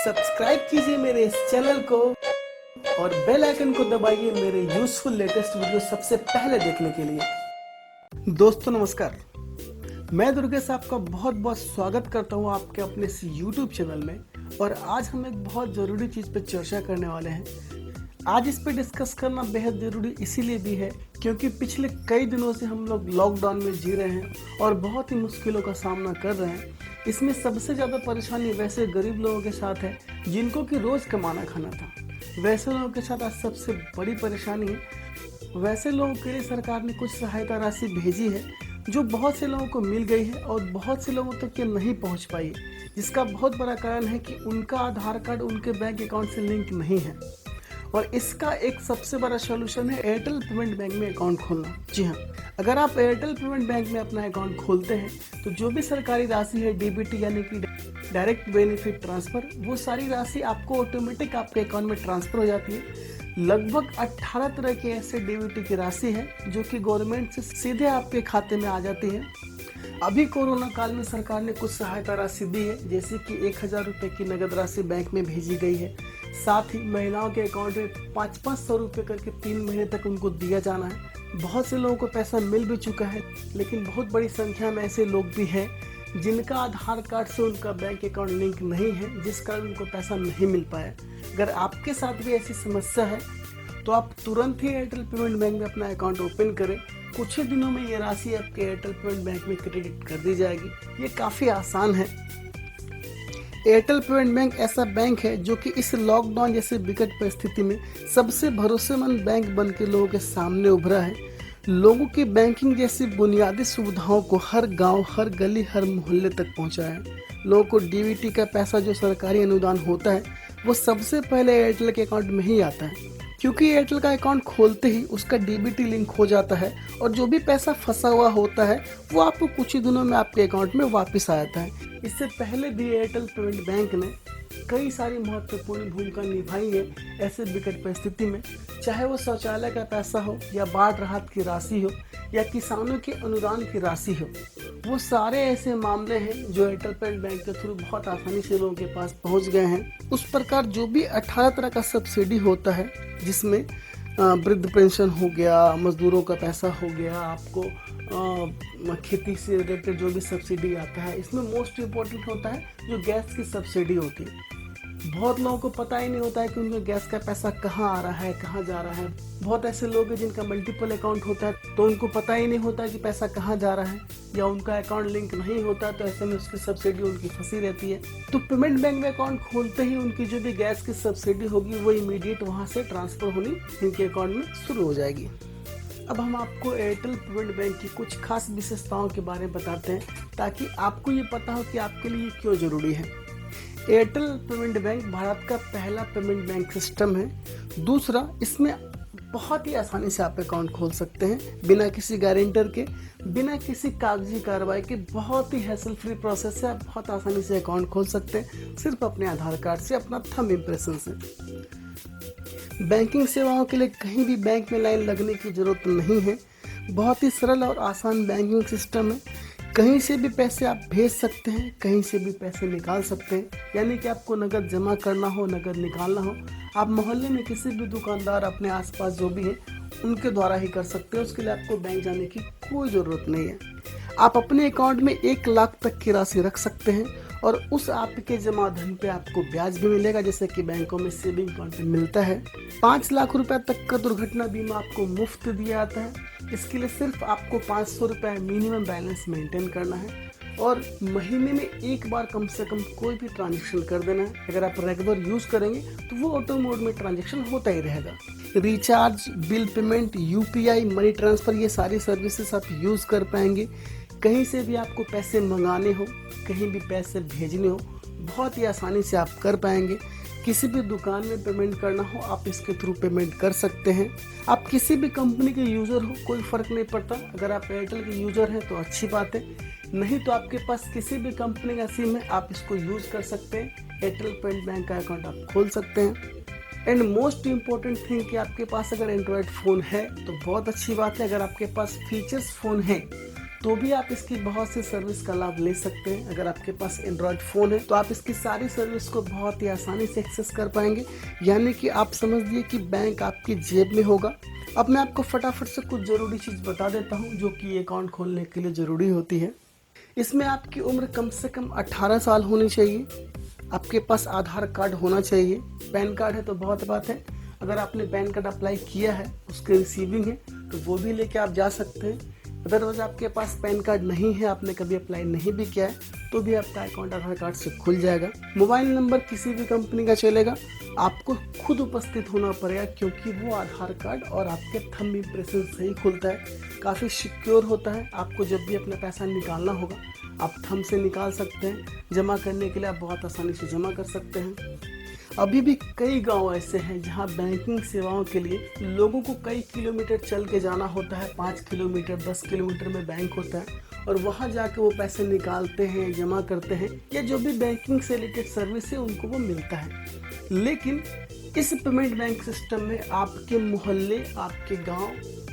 Subscribe कीजिए मेरे इस चैनल को और बेल आइकन को दबाइए मेरे यूजफुल लेटेस्ट वीडियो सबसे पहले देखने के लिए। दोस्तों नमस्कार, मैं दुर्गेश आपका बहुत बहुत स्वागत करता हूं आपके अपने इस YouTube चैनल में। और आज हम एक बहुत ज़रूरी चीज़ पर चर्चा करने वाले हैं। आज इस पे डिस्कस करना बेहद ज़रूरी इसीलिए भी है क्योंकि पिछले कई दिनों से हम लोग लॉकडाउन में जी रहे हैं और बहुत ही मुश्किलों का सामना कर रहे हैं। इसमें सबसे ज़्यादा परेशानी वैसे गरीब लोगों के साथ है जिनको कि रोज़ कमाना खाना था। वैसे लोगों के साथ आज सबसे बड़ी परेशानी है। वैसे लोगों के लिए सरकार ने कुछ सहायता राशि भेजी है जो बहुत से लोगों को मिल गई है और बहुत से लोगों तक ये नहीं पहुंच पाई है, जिसका बहुत बड़ा कारण है कि उनका आधार कार्ड उनके बैंक अकाउंट से लिंक नहीं है। और इसका एक सबसे बड़ा सॉल्यूशन है एयरटेल पेमेंट बैंक में अकाउंट खोलना। जी हाँ, अगर आप एयरटेल पेमेंट बैंक में अपना अकाउंट खोलते हैं तो जो भी सरकारी राशि है डीबीटी यानी कि डायरेक्ट बेनिफिट ट्रांसफ़र, वो सारी राशि आपको ऑटोमेटिक आपके अकाउंट में ट्रांसफ़र हो जाती है। लगभग 18 तरह के ऐसे डीबीटी की राशि है जो कि गवर्नमेंट से सीधे आपके खाते में आ जाती है। अभी कोरोना काल में सरकार ने कुछ सहायता राशि दी है, जैसे कि 1000 रुपये की नगद राशि बैंक में भेजी गई है। साथ ही महिलाओं के अकाउंट में 500 रुपये करके 3 महीने तक उनको दिया जाना है। बहुत से लोगों को पैसा मिल भी चुका है, लेकिन बहुत बड़ी संख्या में ऐसे लोग भी हैं जिनका आधार कार्ड से उनका बैंक अकाउंट लिंक नहीं है, जिस कारण उनको पैसा नहीं मिल पाया। अगर आपके साथ भी ऐसी समस्या है तो आप तुरंत ही एयरटेल पेमेंट बैंक में अपना अकाउंट ओपन करें। कुछ ही दिनों में ये राशि आपके एयरटेल पेमेंट बैंक में क्रेडिट कर दी जाएगी। ये काफ़ी आसान है। एयरटेल पेमेंट बैंक ऐसा बैंक है जो कि इस लॉकडाउन जैसे विकट परिस्थिति में सबसे भरोसेमंद बैंक बन के लोगों के सामने उभरा है। लोगों की बैंकिंग जैसी बुनियादी सुविधाओं को हर गांव, हर गली, हर मोहल्ले तक पहुंचाया है। लोगों को डीबीटी का पैसा जो सरकारी अनुदान होता है वो सबसे पहले एयरटेल के अकाउंट में ही आता है, क्योंकि एयरटेल का अकाउंट खोलते ही उसका डीबीटी लिंक हो जाता है और जो भी पैसा फंसा हुआ होता है वो आपको कुछ ही दिनों में आपके अकाउंट में वापस आ जाता है। इससे पहले भी एयरटेल पेमेंट बैंक ने कई सारी महत्वपूर्ण भूमिका निभाई है ऐसे विकट परिस्थिति में, चाहे वो शौचालय का पैसा हो या बाढ़ राहत की राशि हो या किसानों के अनुदान की राशि हो। वो सारे ऐसे मामले हैं जो एयरटेल पेमेंट बैंक के थ्रू बहुत आसानी से लोगों के पास पहुंच गए हैं। उस प्रकार जो भी 18 तरह का सब्सिडी होता है, जिसमें वृद्ध पेंशन हो गया, मजदूरों का पैसा हो गया, आपको खेती से रिलेटेड जो भी सब्सिडी आता है, इसमें मोस्ट इम्पोर्टेंट होता है जो गैस की सब्सिडी होती है। बहुत लोगों को पता ही नहीं होता है कि उनका गैस का पैसा कहाँ आ रहा है, कहाँ जा रहा है। बहुत ऐसे लोग हैं जिनका मल्टीपल अकाउंट होता है तो उनको पता ही नहीं होता है कि पैसा कहाँ जा रहा है, या उनका अकाउंट लिंक नहीं होता तो ऐसे में उसकी सब्सिडी उनकी फंसी रहती है। तो पेमेंट बैंक में अकाउंट खोलते ही उनकी जो भी गैस की सब्सिडी होगी वो इमीडिएट वहाँ से ट्रांसफ़र होनी इनके अकाउंट में शुरू हो जाएगी। अब हम आपको एयरटेल पेमेंट बैंक की कुछ खास विशेषताओं के बारे में बताते हैं ताकि आपको ये पता हो कि आपके लिए क्यों ज़रूरी है। एयरटेल पेमेंट बैंक भारत का पहला पेमेंट बैंक सिस्टम है। दूसरा, इसमें बहुत ही आसानी से आप अकाउंट खोल सकते हैं बिना किसी गारंटर के, बिना किसी कागजी कार्रवाई के। बहुत ही हैसल फ्री प्रोसेस है, आप बहुत आसानी से अकाउंट खोल सकते हैं सिर्फ अपने आधार कार्ड से, अपना थंब इम्प्रेशन से। बैंकिंग सेवाओं के लिए कहीं भी बैंक में लाइन लगने की जरूरत नहीं है। बहुत ही सरल और आसान बैंकिंग सिस्टम है। कहीं से भी पैसे आप भेज सकते हैं, कहीं से भी पैसे निकाल सकते हैं। यानी कि आपको नगद जमा करना हो, नगद निकालना हो, आप मोहल्ले में किसी भी दुकानदार, अपने आसपास जो भी है उनके द्वारा ही कर सकते हैं। उसके लिए आपको बैंक जाने की कोई ज़रूरत नहीं है। आप अपने अकाउंट में 1 लाख तक की राशि रख सकते हैं और उस आपके जमा धन पे आपको ब्याज भी मिलेगा, जैसे कि बैंकों में सेविंग अकाउंट में मिलता है। 5 लाख रुपए तक का दुर्घटना बीमा आपको मुफ्त दिया जाता है। इसके लिए सिर्फ आपको 500 रुपये मिनिमम बैलेंस मेंटेन करना है और महीने में एक बार कम से कम कोई भी ट्रांजेक्शन कर देना है। अगर आप रेगुलर यूज़ करेंगे तो वो ऑटो मोड में ट्रांजेक्शन होता ही रहेगा। Recharge, bill payment, UPI, money transfer, ये सारी सर्विसेज आप यूज़ कर पाएंगे। कहीं से भी आपको पैसे मंगाने हो, कहीं भी पैसे भेजने हो, बहुत ही आसानी से आप कर पाएंगे। किसी भी दुकान में पेमेंट करना हो आप इसके थ्रू पेमेंट कर सकते हैं। आप किसी भी कंपनी के यूज़र हो, कोई फ़र्क नहीं पड़ता। अगर आप एयरटेल के यूज़र हैं तो अच्छी बात है, नहीं तो आपके पास किसी भी कंपनी का सिम है आप इसको यूज़ कर सकते हैं। एयरटेल पेमेंट बैंक का अकाउंट आप खोल सकते हैं। एंड मोस्ट इम्पॉर्टेंट थिंग कि आपके पास अगर एंड्रॉयड फ़ोन है तो बहुत अच्छी बात है। अगर आपके पास फीचर्स फ़ोन है तो भी आप इसकी बहुत सी सर्विस का लाभ ले सकते हैं। अगर आपके पास एंड्रॉयड फ़ोन है तो आप इसकी सारी सर्विस को बहुत ही आसानी से एक्सेस कर पाएंगे, यानी कि आप समझ लीजिए कि बैंक आपकी जेब में होगा। अब मैं आपको फटाफट से कुछ ज़रूरी चीज़ बता देता हूँ जो कि अकाउंट खोलने के लिए ज़रूरी होती है। इसमें आपकी उम्र कम से कम 18 साल होनी चाहिए, आपके पास आधार कार्ड होना चाहिए, पैन कार्ड है तो बहुत बात है। अगर आपने पैन कार्ड अप्लाई किया है, उसकी रिसीविंग है तो वो भी लेके आप जा सकते हैं। अदरवाइज आपके पास पैन कार्ड नहीं है, आपने कभी अप्लाई नहीं भी किया है, तो भी आपका अकाउंट आधार कार्ड से खुल जाएगा। मोबाइल नंबर किसी भी कंपनी का चलेगा, आपको खुद उपस्थित होना पड़ेगा क्योंकि वो आधार कार्ड और आपके थंब इम्प्रेशन से ही खुलता है। काफ़ी सिक्योर होता है। आपको जब भी अपना पैसा निकालना होगा आप थंब से निकाल सकते हैं। जमा करने के लिए आप बहुत आसानी से जमा कर सकते हैं। अभी भी कई गांव ऐसे हैं जहां बैंकिंग सेवाओं के लिए लोगों को कई किलोमीटर चल के जाना होता है। 5 किलोमीटर 10 किलोमीटर में बैंक होता है और वहां जाके वो पैसे निकालते हैं, जमा करते हैं, या जो भी बैंकिंग से रिलेटेड सर्विस है उनको वो मिलता है। लेकिन इस पेमेंट बैंक सिस्टम में आपके मोहल्ले, आपके गाँव,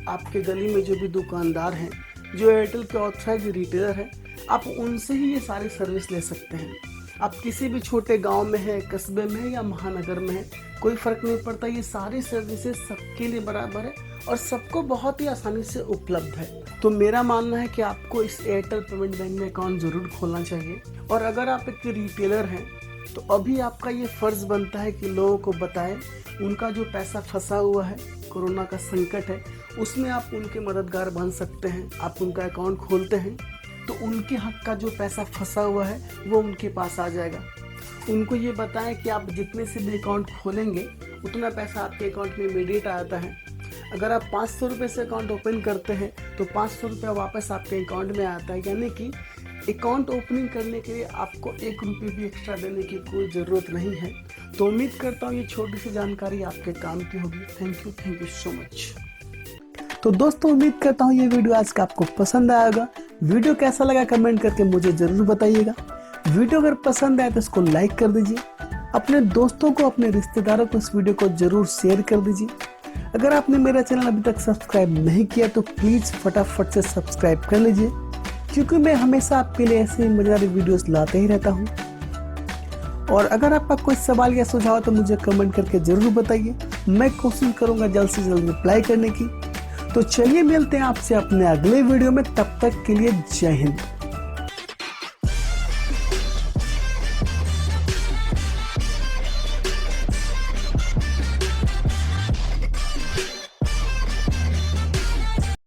आपके गली में जो भी दुकानदार हैं, जो एयरटेल के ऑथराइज रिटेलर हैं, आप उनसे ही ये सारी सर्विस ले सकते हैं। आप किसी भी छोटे गांव में है, कस्बे में है या महानगर में है, कोई फ़र्क नहीं पड़ता। ये सारी सर्विसेज सबके लिए बराबर है और सबको बहुत ही आसानी से उपलब्ध है। तो मेरा मानना है कि आपको इस एयरटेल पेमेंट बैंक में अकाउंट ज़रूर खोलना चाहिए। और अगर आप एक रिटेलर हैं तो अभी आपका ये फ़र्ज़ बनता है कि लोगों को बताएं, उनका जो पैसा फंसा हुआ है, कोरोना का संकट है, उसमें आप उनके मददगार बन सकते हैं। आप उनका अकाउंट खोलते हैं तो उनके हक का जो पैसा फंसा हुआ है वो उनके पास आ जाएगा। उनको ये बताएं कि आप जितने से भी अकाउंट खोलेंगे उतना पैसा आपके अकाउंट में इमीडिएट आता है। अगर आप 500 रुपये से अकाउंट ओपन करते हैं तो 500 रुपया वापस आपके अकाउंट में आता है, यानी कि अकाउंट ओपनिंग करने के लिए आपको 1 रुपये भी एक्स्ट्रा देने की कोई ज़रूरत नहीं है। तो उम्मीद करता हूँ ये छोटी सी जानकारी आपके काम की होगी। Thank you so much. तो दोस्तों, उम्मीद करता हूँ ये वीडियो आज का आपको पसंद आया होगा। वीडियो कैसा लगा कमेंट करके मुझे ज़रूर बताइएगा। वीडियो अगर पसंद आए तो इसको लाइक कर दीजिए। अपने दोस्तों को, अपने रिश्तेदारों को इस वीडियो को ज़रूर शेयर कर दीजिए। अगर आपने मेरा चैनल अभी तक सब्सक्राइब नहीं किया तो प्लीज़ फटाफट से सब्सक्राइब कर लीजिए, क्योंकि मैं हमेशा आपके लिए ऐसे मजेदार वीडियोस लाते ही रहता हूँ। और अगर आपका कोई सवाल या सुझाव तो मुझे कमेंट करके ज़रूर बताइए। मैं कोशिश करूँगा जल्द से जल्द रिप्लाई करने की। तो चलिए मिलते हैं आपसे अपने अगले वीडियो में। तब तक के लिए जय हिंद।